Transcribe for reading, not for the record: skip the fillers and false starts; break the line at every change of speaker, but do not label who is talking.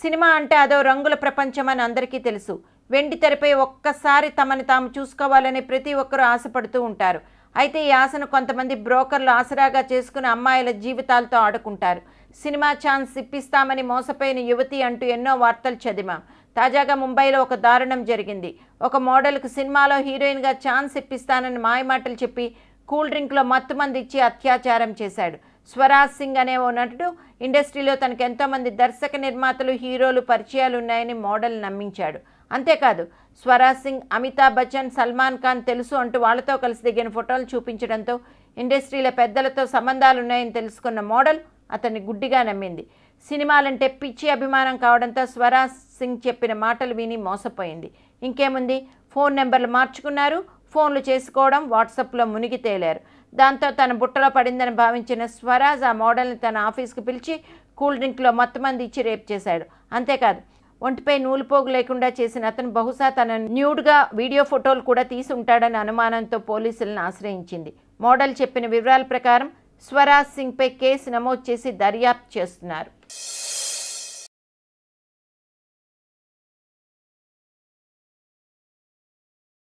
Cinema అంటే అదో రంగుల ప్రపంచం అని అందరికీ తెలుసు. వెండి తెరపై ఒక్కసారి తమని తాము చూసుకోవాలని ప్రతి ఒక్కరూ ఆశపడుతూ ఉంటారు. అయితే ఈ ఆశను కొంతమంది బ్రోకర్లు ఆసరాగా చేసుకుని అమ్మాయిల జీవితాలతో ఆడుకుంటారు. సినిమా ఛాన్స్ ఇప్పిస్తామని మోసపోయిన యువతి అంటూ ఎన్నో వార్తలు చదివాం. తాజాగా ముంబైలో ఒక దారుణం జరిగింది. ఒక మోడల్కు సినిమాలో హీరోయిన్గా ఛాన్స్ ఇప్పిస్తానని మాయమాటలు చెప్పి కూల్ డ్రింక్లో మత్తుమంది ఇచ్చి అత్యాచారం చేశాడు. స్వరాజ్ సింగ్ అనే ఓ నటుడు ఇండస్ట్రీలో తనకు ఎంతోమంది దర్శక నిర్మాతలు హీరోలు పరిచయాలు ఉన్నాయని మోడల్ నమ్మించాడు. అంతేకాదు స్వరాజ్ సింగ్, అమితాబ్ బచ్చన్, సల్మాన్ ఖాన్ తెలుసు అంటూ వాళ్లతో కలిసి దిగిన ఫోటోలు చూపించడంతో ఇండస్ట్రీలో పెద్దలతో సంబంధాలున్నాయని తెలుసుకున్న మోడల్ అతన్ని గుడ్డిగా నమ్మింది. సినిమాలంటే పిచ్చి అభిమానం కావడంతో స్వరాజ్ సింగ్ చెప్పిన మాటలు విని మోసపోయింది. ఇంకేముంది, ఫోన్ నెంబర్లు మార్చుకున్నారు, ఫోన్లు చేసుకోవడం, వాట్సాప్లో మునిగి తేలారు. దాంతో తన బుట్టలో పడిందని భావించిన స్వరాజ్ ఆ మోడల్ని తన ఆఫీస్కి పిలిచి కూల్ డ్రింక్లో మత్తుమంది ఇచ్చి రేప్ చేశాడు. అంతేకాదు ఒంటిపై నూలుపోగు లేకుండా చేసిన అతను బహుశా తన న్యూడ్గా వీడియో ఫోటోలు కూడా తీసి ఉంటాడని అనుమానంతో పోలీసులను ఆశ్రయించింది. మోడల్ చెప్పిన వివరాల ప్రకారం స్వరాజ్ సింగ్పై కేసు నమోదు చేసి దర్యాప్తు చేస్తున్నారు.